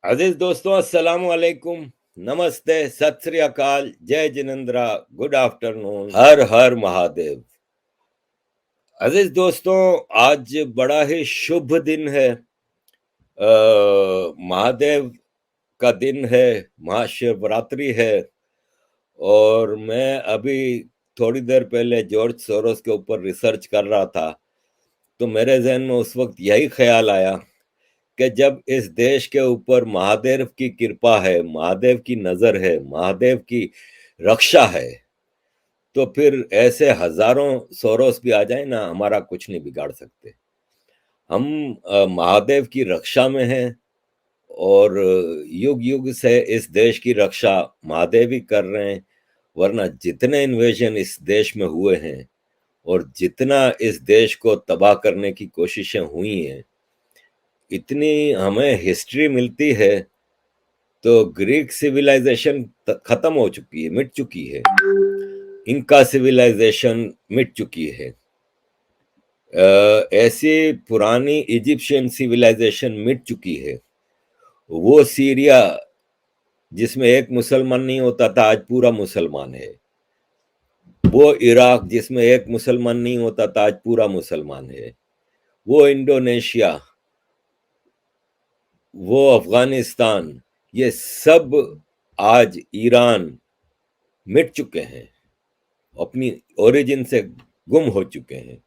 अजीज दोस्तों, अस्सलाम वालेकुम, नमस्ते, सत श्री अकाल, जय जिनेंद्रा, गुड आफ्टरनून, हर हर महादेव। अजीज दोस्तों, आज बड़ा ही शुभ दिन है। महादेव का दिन है, महाशिवरात्रि है। और मैं अभी थोड़ी देर पहले जॉर्ज सोरोस के ऊपर रिसर्च कर रहा था, तो मेरे जहन में उस वक्त यही ख्याल आया कि जब इस देश के ऊपर महादेव की कृपा है, महादेव की नजर है, महादेव की रक्षा है, तो फिर ऐसे हजारों सोरोस भी आ जाए ना, हमारा कुछ नहीं बिगाड़ सकते। हम महादेव की रक्षा में हैं। और युग युग से इस देश की रक्षा महादेव ही कर रहे हैं। वरना जितने इन्वेजन इस देश में हुए हैं और जितना इस देश को तबाह करने की कोशिशें हुई हैं, इतनी हमें हिस्ट्री मिलती है। तो ग्रीक सिविलाइजेशन खत्म हो चुकी है, मिट चुकी है। इनका सिविलाइजेशन मिट चुकी है। ऐसी पुरानी इजिप्शियन सिविलाइजेशन मिट चुकी है। वो सीरिया जिसमें एक मुसलमान नहीं होता था, आज पूरा मुसलमान है। वो इराक जिसमें एक मुसलमान नहीं होता था, आज पूरा मुसलमान है। वो इंडोनेशिया, वो अफगानिस्तान, ये सब आज ईरान मिट चुके हैं, अपनी ओरिजिन से गुम हो चुके हैं।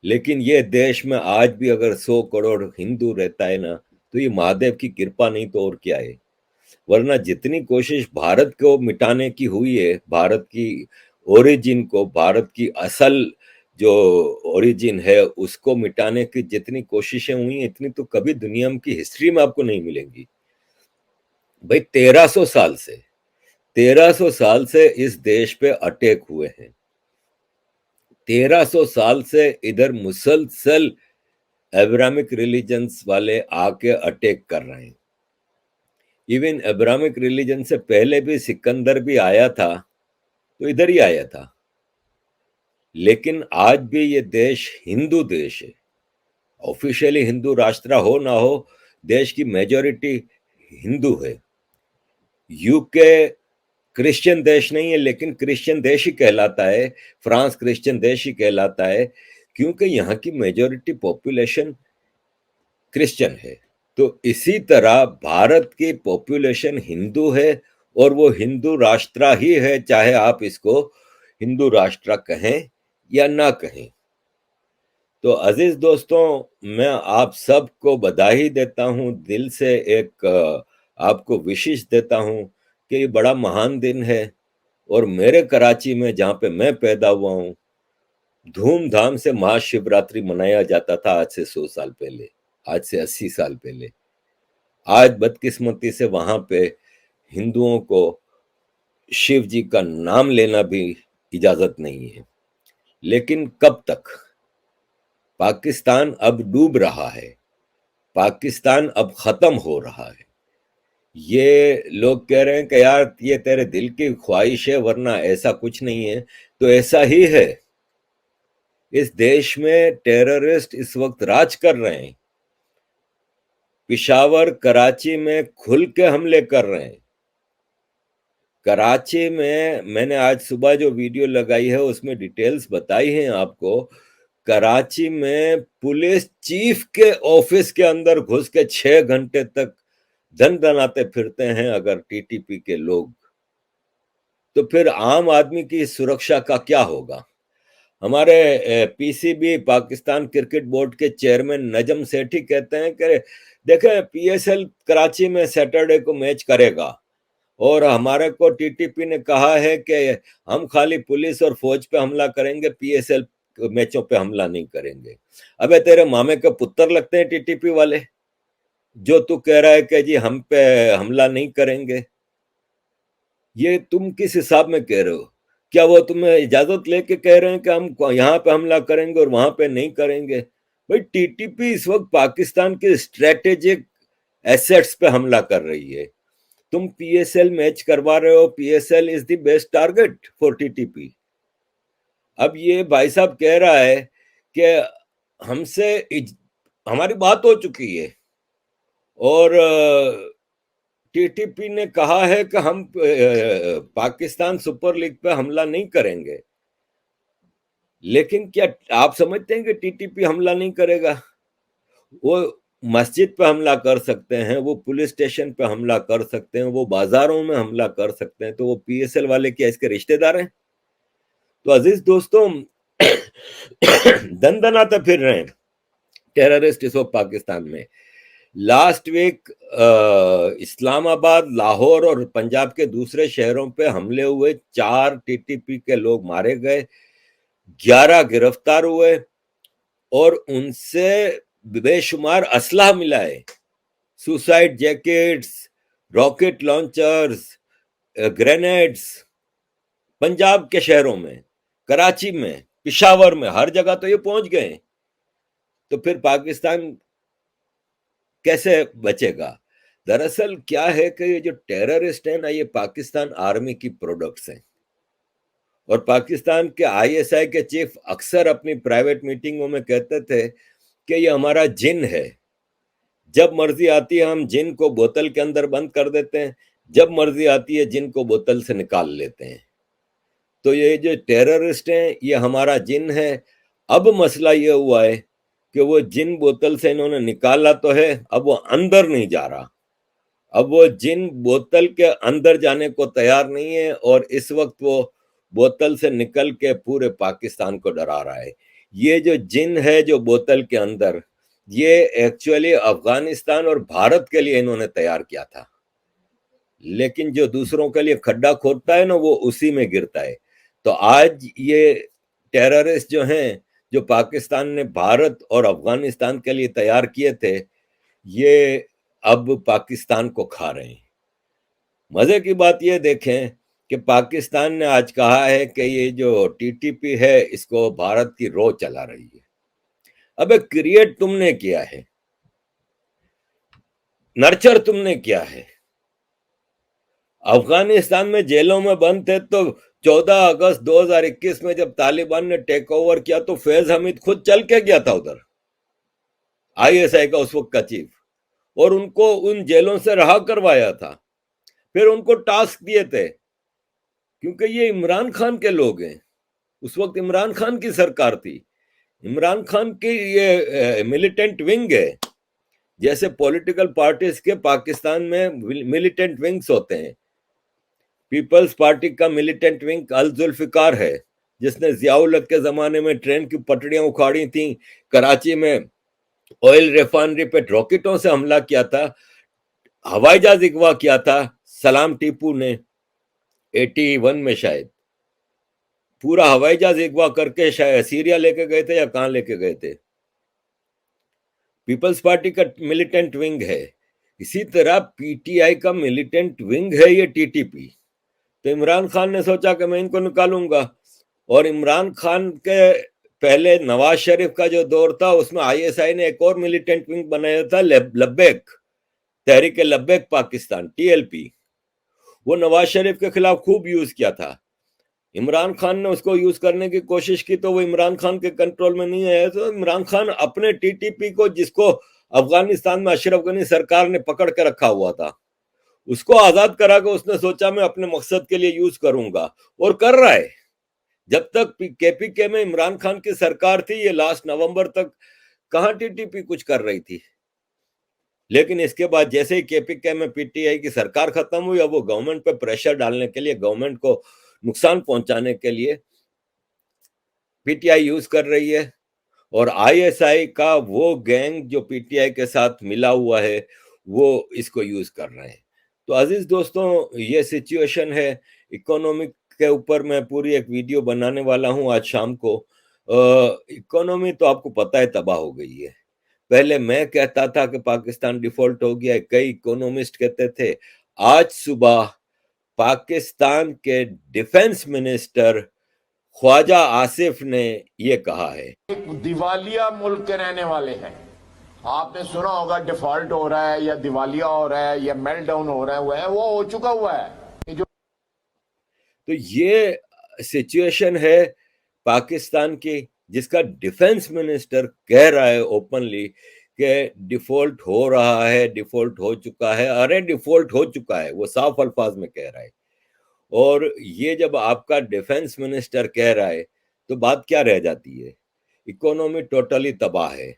लेकिन ये देश में आज भी अगर 100 करोड़ हिंदू रहता है ना, तो ये महादेव की कृपा नहीं तो और क्या है। वरना जितनी कोशिश भारत को मिटाने की हुई है, भारत की ओरिजिन को, भारत की असल जो ओरिजिन है उसको मिटाने की जितनी कोशिशें हुई हैं, इतनी तो कभी दुनिया की हिस्ट्री में आपको नहीं मिलेंगी। भाई 1300 साल से इस देश पे अटैक हुए हैं। 1300 साल से इधर मुसलसल एब्रामिक रिलीजन्स वाले आके अटैक कर रहे हैं। इवन एब्रामिक रिलीजन से पहले भी सिकंदर भी आया था, तो इधर ही आया था। लेकिन आज भी ये देश हिंदू देश है। ऑफिशियली हिंदू राष्ट्र हो ना हो, देश की मेजॉरिटी हिंदू है। यूके क्रिश्चियन देश नहीं है, लेकिन क्रिश्चियन देश ही कहलाता है। फ्रांस क्रिश्चियन देश ही कहलाता है, क्योंकि यहाँ की मेजॉरिटी पॉपुलेशन क्रिश्चियन है। तो इसी तरह भारत की पॉपुलेशन हिंदू है, और वो हिंदू राष्ट्र ही है, चाहे आप इसको हिंदू राष्ट्र कहें या ना कहें। तो अजीज दोस्तों, मैं आप सबको बधाई देता हूं दिल से। एक आपको विशेष देता हूं कि ये बड़ा महान दिन है। और मेरे कराची में, जहां पे मैं पैदा हुआ हूं, धूमधाम से महाशिवरात्रि मनाया जाता था आज से 100 साल पहले, आज से 80 साल पहले। आज बदकिस्मती से वहां पे हिंदुओं को शिव जी का नाम लेना भी इजाजत नहीं है। लेकिन कब तक? पाकिस्तान अब डूब रहा है, पाकिस्तान अब खत्म हो रहा है। ये लोग कह रहे हैं कि यार ये तेरे दिल की ख्वाहिश है, वरना ऐसा कुछ नहीं है। तो ऐसा ही है। इस देश में टेररिस्ट इस वक्त राज कर रहे हैं। पिशावर, कराची में खुल के हमले कर रहे हैं। कराची में मैंने आज सुबह जो वीडियो लगाई है उसमें डिटेल्स बताई हैं आपको। कराची में पुलिस चीफ के ऑफिस के अंदर घुस के 6 घंटे तक धन दनाते फिरते हैं अगर टीटीपी के लोग। तो फिर आम आदमी की सुरक्षा का क्या होगा? हमारे पीसीबी, पाकिस्तान क्रिकेट बोर्ड के चेयरमैन नजम सेठी कहते हैं कि देखें, पीएसएल कराची में सैटरडे को मैच करेगा, और हमारे को टीटीपी ने कहा है कि हम खाली पुलिस और फौज पे हमला करेंगे, पीएसएल मैचों पे हमला नहीं करेंगे। अबे तेरे मामे के पुत्र लगते हैं टीटीपी वाले, जो तू कह रहा है कि जी हम पे हमला नहीं करेंगे। ये तुम किस हिसाब में कह रहे हो? क्या वो तुम्हें इजाजत लेके कह रहे हैं कि हम यहाँ पे हमला करेंगे और वहां पे नहीं करेंगे? भाई टीटीपी इस वक्त पाकिस्तान के स्ट्रेटेजिक एसेट्स पे हमला कर रही है। तुम पीएसएल मैच करवा रहे हो, PSL is the best target for TTP. अब ये भाई साहब कह रहा है कि हमसे हमारी बात हो चुकी है, और टीटीपी ने कहा है कि हम पाकिस्तान सुपर लीग पे हमला नहीं करेंगे, लेकिन क्या आप समझते हैं कि टीटीपी हमला नहीं करेगा? वो मस्जिद पे हमला कर सकते हैं, वो पुलिस स्टेशन पे हमला कर सकते हैं, वो बाजारों में हमला कर सकते हैं, तो वो पीएसएल वाले क्या इसके रिश्तेदार हैं? तो अजीज दोस्तों, दनदनाते फिर रहे हैं टेररिस्ट इस वक्त पाकिस्तान में। लास्ट वीक इस्लामाबाद, लाहौर और पंजाब के दूसरे शहरों पे हमले हुए, 4 टीटीपी के लोग मारे गए, 11 गिरफ्तार हुए और उनसे बेशुमार असलहा मिला है, suicide jackets, rocket launchers, grenades, Punjab के शहरों में, कराची में, पिशावर में, हर जगह तो ये पहुंच गए। तो फिर पाकिस्तान कैसे बचेगा? दरअसल क्या है कि ये जो टेररिस्ट है ना, ये पाकिस्तान आर्मी की प्रोडक्ट्स हैं, और पाकिस्तान के आईएसआई के चीफ अक्सर अपनी प्राइवेट मीटिंगों में कहते थे कि ये हमारा जिन है, जब मर्जी आती है हम जिन को बोतल के अंदर बंद कर देते हैं, जब मर्जी आती है जिन को बोतल से निकाल लेते हैं। तो ये जो टेररिस्ट हैं ये हमारा जिन है। अब मसला ये हुआ है कि वो जिन बोतल से इन्होंने निकाला तो है, अब वो अंदर नहीं जा रहा, अब वो जिन बोतल के अंदर जाने को तैयार नहीं है, और इस वक्त वो बोतल से निकल के पूरे पाकिस्तान को डरा रहा है। ये जो जिन है जो बोतल के अंदर, ये एक्चुअली अफगानिस्तान और भारत के लिए इन्होंने तैयार किया था, लेकिन जो दूसरों के लिए खड्डा खोदता है ना, वो उसी में गिरता है। तो आज ये टेररिस्ट जो हैं, जो पाकिस्तान ने भारत और अफगानिस्तान के लिए तैयार किए थे, ये अब पाकिस्तान को खा रहे हैं। मजे की बात ये देखें कि पाकिस्तान ने आज कहा है कि ये जो टीटीपी है इसको भारत की रो चला रही है। अबे क्रिएट तुमने किया है, नर्चर तुमने किया है। अफगानिस्तान में जेलों में बंद थे तो 14 अगस्त 2021 में जब तालिबान ने टेक ओवर किया तो फैज हमीद खुद चल के गया था उधर, आईएसआई का उस वक्त का चीफ, और उनको उन जेलों से रहा करवाया था। फिर उनको टास्क दिए थे, क्योंकि ये इमरान खान के लोग हैं, उस वक्त इमरान खान की सरकार थी, इमरान खान की ये मिलिटेंट विंग है। जैसे पॉलिटिकल पार्टीज के पाकिस्तान में मिलिटेंट विंग्स होते हैं, पीपल्स पार्टी का मिलिटेंट विंग अल जुल्फिकार है, जिसने जियाउल हक के जमाने में ट्रेन की पटरियां उखाड़ी थी, कराची में ऑयल रिफाइनरी पे रॉकेटों से हमला किया था, हवाई जहाज अगवा किया था सलाम टीपू ने 81 में, शायद पूरा हवाई जहाज अगवा करके शायद सीरिया लेके गए थे या कहां लेके गए थे। पीपल्स पार्टी का मिलिटेंट विंग है। इसी तरह पीटीआई का मिलिटेंट विंग है ये टीटीपी। तो इमरान खान ने सोचा कि मैं इनको निकालूंगा, और इमरान खान के पहले नवाज शरीफ का जो दौर था उसमें आईएसआई ने एक और मिलिटेंट विंग बनाया था, लब्बैक, तहरीक लब्बैक पाकिस्तान, टीएलपी। वो नवाज शरीफ के खिलाफ खूब यूज किया था। इमरान खान ने उसको यूज करने की कोशिश की तो वो इमरान खान के कंट्रोल में नहीं आया। तो इमरान खान अपने टीटीपी को, जिसको अफगानिस्तान में अशरफ गनी सरकार ने पकड़ के रखा हुआ था, उसको आजाद करा के उसने सोचा मैं अपने मकसद के लिए यूज करूंगा, और कर रहा है। जब तक केपीके में इमरान खान की सरकार थी, ये लास्ट नवंबर तक कहां टीटीपी कुछ कर रही थी। लेकिन इसके बाद जैसे ही केपीके में पीटीआई की सरकार खत्म हुई, अब वो गवर्नमेंट पे प्रेशर डालने के लिए, गवर्नमेंट को नुकसान पहुंचाने के लिए पीटीआई यूज कर रही है। और आईएसआई का वो गैंग जो पीटीआई के साथ मिला हुआ है, वो इसको यूज कर रहे हैं। तो अजीज दोस्तों, ये सिचुएशन है। इकोनॉमिक के ऊपर मैं पूरी एक वीडियो बनाने वाला हूं आज शाम को। इकोनॉमी तो आपको पता है तबाह हो गई है। पहले मैं कहता था कि पाकिस्तान डिफॉल्ट हो गया है, कई इकोनॉमिस्ट कहते थे। आज सुबह पाकिस्तान के डिफेंस मिनिस्टर ख्वाजा आसिफ ने ये कहा है, एक दिवालिया मुल्क के रहने वाले हैं। आपने सुना होगा डिफॉल्ट हो रहा है या दिवालिया हो रहा है या मेल्टडाउन हो रहा है, वो हो चुका हुआ है जो। तो ये सिचुएशन है पाकिस्तान की, जिसका डिफेंस मिनिस्टर कह रहा है ओपनली कि डिफॉल्ट हो रहा है, डिफॉल्ट हो चुका है। अरे डिफॉल्ट हो चुका है, वो साफ अल्फाज में कह रहा है। और ये जब आपका डिफेंस मिनिस्टर कह रहा है तो बात क्या रह जाती है? इकोनॉमी टोटली तबाह है,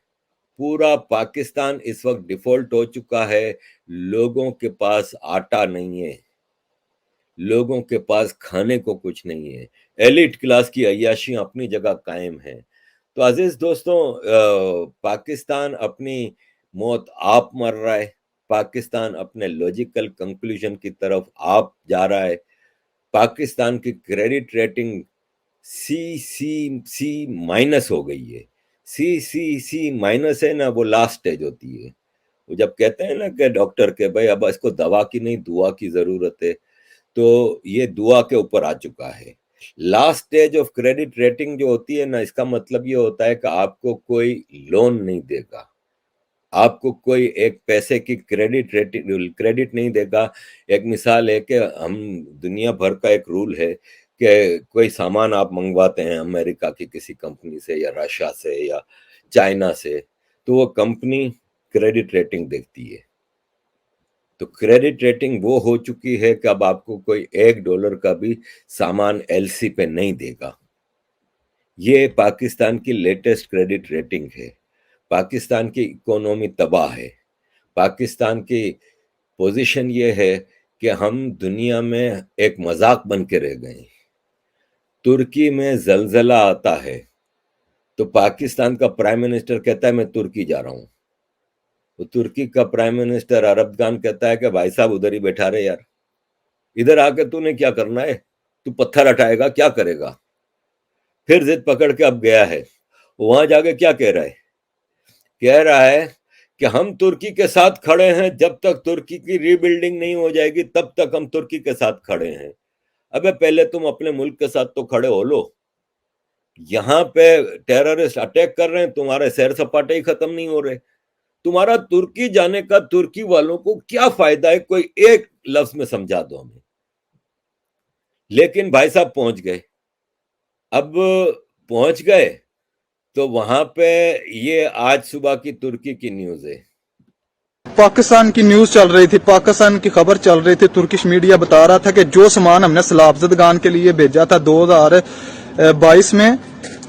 पूरा पाकिस्तान इस वक्त डिफॉल्ट हो चुका है। लोगों के पास आटा नहीं है, लोगों के पास खाने को कुछ नहीं है। एलिट क्लास की अय्याशी अपनी जगह कायम है। तो अजीज दोस्तों, पाकिस्तान अपनी मौत आप मर रहा है, पाकिस्तान अपने लॉजिकल कंक्लूजन की तरफ आप जा रहा है। पाकिस्तान की क्रेडिट रेटिंग सी माइनस हो गई है। सी माइनस है ना, वो लास्ट स्टेज होती है। वो जब कहते हैं ना कि डॉक्टर के भाई अब इसको दवा की नहीं दुआ की जरूरत है, तो ये दुआ के ऊपर आ चुका है। Last stage of credit rating जो होती है ना, इसका मतलब ये होता है कि आपको कोई लोन नहीं देगा, आपको कोई एक पैसे की क्रेडिट नहीं देगा। एक मिसाल है कि हम दुनिया भर का एक रूल है कि कोई सामान आप मंगवाते हैं अमेरिका की किसी कंपनी से या रशिया से या चाइना से, तो वो कंपनी क्रेडिट रेटिंग देखती है। तो क्रेडिट रेटिंग वो हो चुकी है कि अब आपको कोई $1 का भी सामान एलसी पे नहीं देगा। ये पाकिस्तान की लेटेस्ट क्रेडिट रेटिंग है। पाकिस्तान की इकोनॉमी तबाह है। पाकिस्तान की पोजीशन ये है कि हम दुनिया में एक मजाक बन के रह गए। तुर्की में जलजला आता है तो पाकिस्तान का प्राइम मिनिस्टर कहता है मैं तुर्की जा रहा हूं। तो तुर्की का प्राइम मिनिस्टर अरबगान कहता है कि भाई साहब उधर ही बैठा रहे यार, इधर आके तूने क्या करना है, तू पत्थर हटाएगा क्या करेगा। फिर जिद पकड़ के अब गया है, वहां जाके क्या कह रहा है? कह रहा है कि हम तुर्की के साथ खड़े हैं, जब तक तुर्की की रीबिल्डिंग नहीं हो जाएगी तब तक हम तुर्की के साथ खड़े हैं। अबे पहले तुम अपने मुल्क के साथ तो खड़े हो लो। यहां पे टेररिस्ट अटैक कर रहे हैं, तुम्हारे सैर सपाटे ही खत्म नहीं हो रहे। तुम्हारा तुर्की जाने का तुर्की वालों को क्या फायदा है, कोई एक लफ्ज में समझा दो हमें। लेकिन भाई साहब पहुंच गए। अब पहुंच गए तो वहां पे ये आज सुबह की तुर्की की न्यूज है। पाकिस्तान की न्यूज चल रही थी, पाकिस्तान की खबर चल रही थी। तुर्किश मीडिया बता रहा था कि जो सामान हमने सलाबजदगान के लिए भेजा था 2022 में,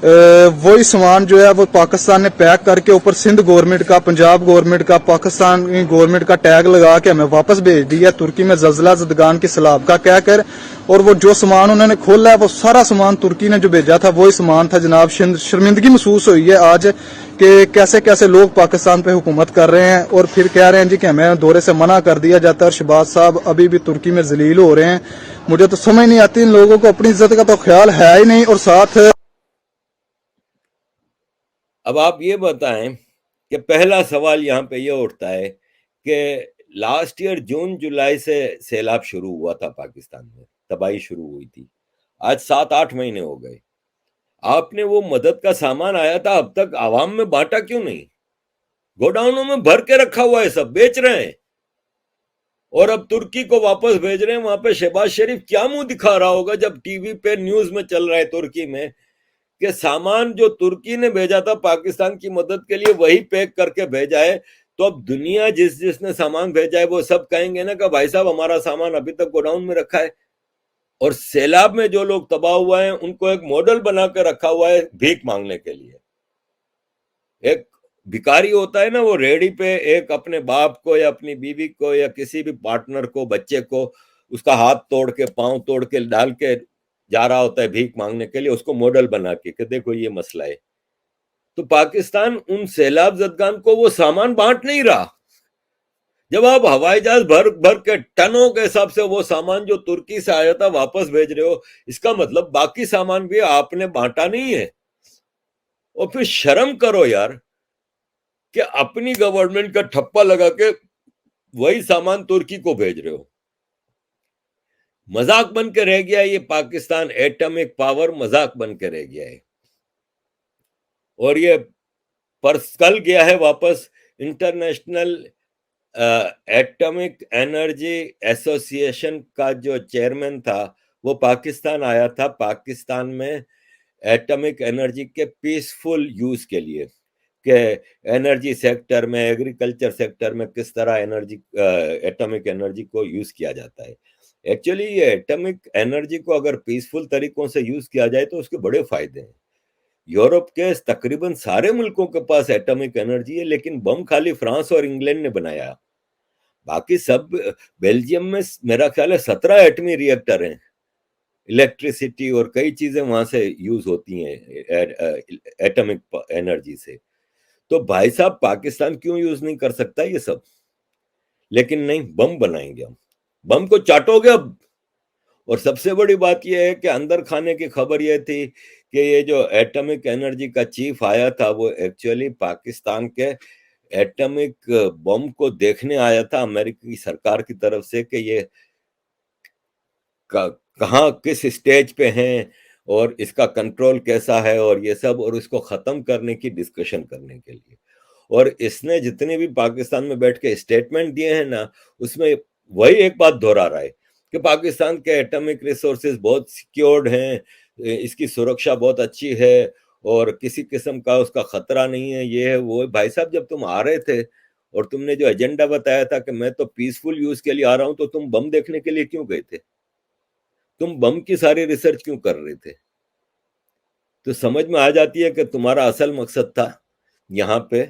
वही सामान जो है वो पाकिस्तान ने पैक करके ऊपर सिंध गवर्नमेंट का, पंजाब गवर्नमेंट का, पाकिस्तान गवर्नमेंट का टैग लगा के हमें वापस भेज दिया तुर्की में जलजला जदगान की सलाब का कहकर। और वो जो सामान उन्होंने खोला है वो सारा सामान तुर्की ने जो भेजा था वही सामान था जनाब। शर्मिंदगी महसूस हुई है आज कि कैसे कैसे लोग पाकिस्तान पे हुकूमत कर रहे हैं और फिर कह रहे हैं जी कि हमें दौरे से मना कर दिया जाता है। शहबाज साहब अभी भी तुर्की में जलील हो रहे हैं। मुझे तो समझ नहीं आती, इन लोगों को अपनी इज्जत का तो ख्याल है ही नहीं। और साथ अब आप ये बताएं कि पहला सवाल यहाँ पे ये उठता है कि लास्ट ईयर जून जुलाई से सैलाब शुरू हुआ था पाकिस्तान में, तबाही शुरू हुई थी। आज 7-8 महीने हो गए। आपने वो मदद का सामान आया था, अब तक आवाम में बांटा क्यों नहीं? गोडाउनों में भर के रखा हुआ है, सब बेच रहे हैं और अब तुर्की को वापस भेज रहे हैं। वहां पे शहबाज शरीफ क्या मुंह दिखा रहा होगा जब टीवी पे न्यूज में चल रहा है तुर्की में कि सामान जो तुर्की ने भेजा था पाकिस्तान की मदद के लिए वही पैक करके भेजा है। तो अब दुनिया जिसने सामान भेजा है वो सब कहेंगे ना कि भाई साहब हमारा सामान अभी तक गोडाउन में रखा है। और सैलाब में जो लोग तबाह हुआ है उनको एक मॉडल बना कर रखा हुआ है भीख मांगने के लिए। एक भिखारी होता है ना, वो रेडी पे एक अपने बाप को या अपनी बीवी को या किसी भी पार्टनर को, बच्चे को, उसका हाथ तोड़ के पांव तोड़ के डाल के जा रहा होता है भीख मांगने के लिए, उसको मॉडल बना के कि देखो ये मसला है। तो पाकिस्तान उन सैलाब जदगान को वो सामान बांट नहीं रहा। जब आप हवाई जहाज भर भर के टनों के हिसाब से वो सामान जो तुर्की से आया था वापस भेज रहे हो, इसका मतलब बाकी सामान भी आपने बांटा नहीं है। और फिर शर्म करो यार कि अपनी गवर्नमेंट का ठप्पा लगा के वही सामान तुर्की को भेज रहे हो। मजाक बन के रह गया ये पाकिस्तान एटॉमिक पावर, मजाक बन के रह गया है। और ये कल गया है वापस। इंटरनेशनल एटॉमिक एनर्जी एसोसिएशन का जो चेयरमैन था वो पाकिस्तान आया था, पाकिस्तान में एटॉमिक एनर्जी के पीसफुल यूज के लिए। कि एनर्जी सेक्टर में, एग्रीकल्चर सेक्टर में किस तरह एटॉमिक एनर्जी को यूज किया जाता है। एक्चुअली ये एटॉमिक एनर्जी को अगर पीसफुल तरीकों से यूज किया जाए तो उसके बड़े फायदे हैं। यूरोप के तकरीबन सारे मुल्कों के पास एटॉमिक एनर्जी है, लेकिन बम खाली फ्रांस और इंग्लैंड ने बनाया। बाकी सब, बेल्जियम में मेरा ख्याल है 17 एटमी रिएक्टर हैं। इलेक्ट्रिसिटी और कई चीजें वहां से यूज होती हैं एटॉमिक एनर्जी से। तो भाई साहब, पाकिस्तान क्यों यूज नहीं कर सकता ये सब? लेकिन नहीं, बम बनाएंगे हम, बम को चाटोगे अब। और सबसे बड़ी बात यह है कि अंदर खाने की खबर यह थी कि ये जो एटॉमिक एनर्जी का चीफ आया था वो एक्चुअली पाकिस्तान के एटॉमिक बम को देखने आया था अमेरिकी सरकार की तरफ से कि ये कहाँ किस स्टेज पे हैं और इसका कंट्रोल कैसा है और ये सब, और इसको खत्म करने की डिस्कशन करने के लिए। और इसने जितने भी पाकिस्तान में बैठ के स्टेटमेंट दिए हैं ना, उसमें वही एक बात दोहरा रहा है कि पाकिस्तान के एटॉमिक रिसोर्सेज बहुत सिक्योर्ड हैं, इसकी सुरक्षा बहुत अच्छी है और किसी किस्म का उसका खतरा नहीं है, ये है वो है। भाई साहब, जब तुम आ रहे थे और तुमने जो एजेंडा बताया था कि मैं तो पीसफुल यूज के लिए आ रहा हूं, तो तुम बम देखने के लिए क्यों गए थे? तुम बम की सारी रिसर्च क्यों कर रहे थे? तो समझ में आ जाती है कि तुम्हारा असल मकसद था यहाँ पे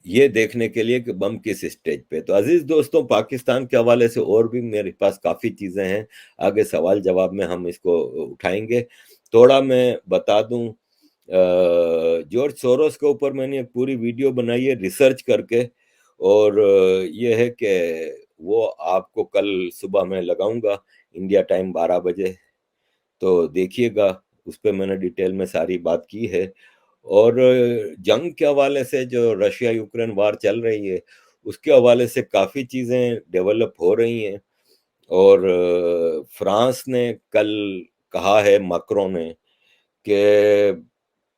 ये देखने के लिए कि बम किस स्टेज पे। तो अजीज दोस्तों, पाकिस्तान के हवाले से और भी मेरे पास काफी चीजें हैं, आगे सवाल जवाब में हम इसको उठाएंगे। थोड़ा मैं बता दूं, जॉर्ज सोरोस के ऊपर मैंने एक पूरी वीडियो बनाई है रिसर्च करके, और ये है कि वो आपको कल सुबह में लगाऊंगा इंडिया टाइम 12 बजे, तो देखिएगा। उस पर मैंने डिटेल में सारी बात की है। और जंग के हवाले से जो रशिया यूक्रेन वार चल रही है उसके हवाले से काफ़ी चीज़ें डेवलप हो रही हैं। और फ्रांस ने कल कहा है, मैक्रों ने, कि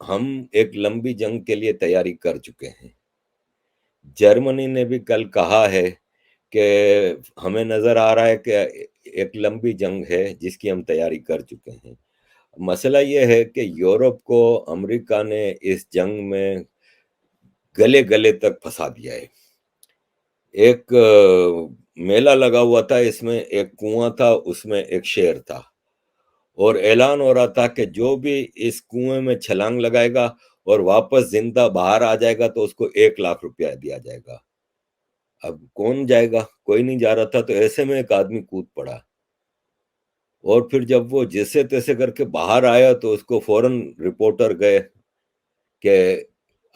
हम एक लंबी जंग के लिए तैयारी कर चुके हैं। जर्मनी ने भी कल कहा है कि हमें नज़र आ रहा है कि एक लंबी जंग है जिसकी हम तैयारी कर चुके हैं। मसला ये है कि यूरोप को अमेरिका ने इस जंग में गले गले तक फंसा दिया है। एक मेला लगा हुआ था, इसमें एक कुआं था, उसमें एक शेर था, और ऐलान हो रहा था कि जो भी इस कुएं में छलांग लगाएगा और वापस जिंदा बाहर आ जाएगा तो उसको 1 लाख रुपया दिया जाएगा। अब कौन जाएगा? कोई नहीं जा रहा था, तो ऐसे में एक आदमी कूद पड़ा, और फिर जब वो जैसे तैसे करके बाहर आया तो उसको फौरन रिपोर्टर गए कि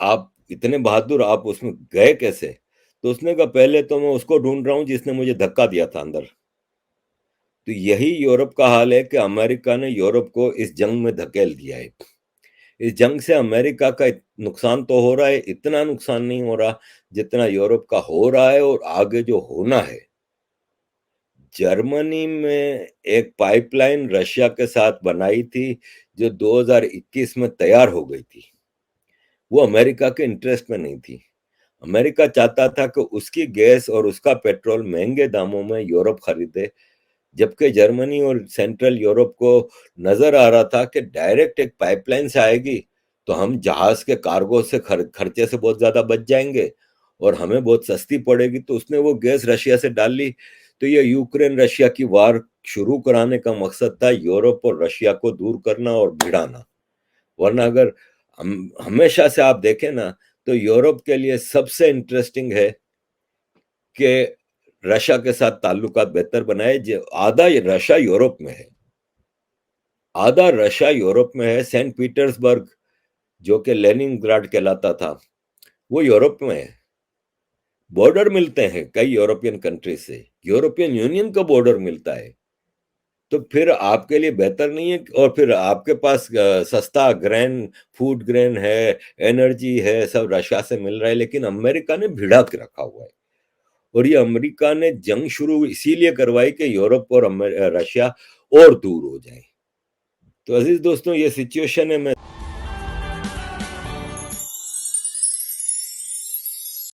आप इतने बहादुर, आप उसमें गए कैसे? तो उसने कहा, पहले तो मैं उसको ढूंढ रहा हूं जिसने मुझे धक्का दिया था अंदर। तो यही यूरोप का हाल है कि अमेरिका ने यूरोप को इस जंग में धकेल दिया है। इस जंग से अमेरिका का नुकसान तो हो रहा है, इतना नुकसान नहीं हो रहा जितना यूरोप का हो रहा है और आगे जो होना है। जर्मनी में एक पाइपलाइन रशिया के साथ बनाई थी जो 2021 में तैयार हो गई थी, वो अमेरिका के इंटरेस्ट में नहीं थी। अमेरिका चाहता था कि उसकी गैस और उसका पेट्रोल महंगे दामों में यूरोप खरीदे, जबकि जर्मनी और सेंट्रल यूरोप को नजर आ रहा था कि डायरेक्ट एक पाइपलाइन से आएगी तो हम जहाज के कार्गो से खर्चे से बहुत ज्यादा बच जाएंगे और हमें बहुत सस्ती पड़ेगी। तो उसने वो गैस रशिया से डाल ली। तो ये यूक्रेन रशिया की वार शुरू कराने का मकसद था यूरोप और रशिया को दूर करना और भिड़ाना। वरना अगर हमेशा से आप देखें ना, तो यूरोप के लिए सबसे इंटरेस्टिंग है कि रशिया के साथ ताल्लुकात बेहतर बनाए। जो आधा रशिया यूरोप में है, आधा रशिया यूरोप में है। सेंट पीटर्सबर्ग, जो कि लेनिनग्राड कहलाता था, वो यूरोप में है। बॉर्डर मिलते हैं कई यूरोपियन कंट्री से, यूरोपियन यूनियन का बॉर्डर मिलता है। तो फिर आपके लिए बेहतर नहीं है? और फिर आपके पास सस्ता ग्रेन, फूड ग्रेन है, एनर्जी है, सब रशिया से मिल रहा है, लेकिन अमेरिका ने भिड़ा के रखा हुआ है। और ये अमेरिका ने जंग शुरू इसीलिए करवाई कि यूरोप और रशिया और दूर हो जाए। तो अजीज दोस्तों, ये सिचुएशन है। मैं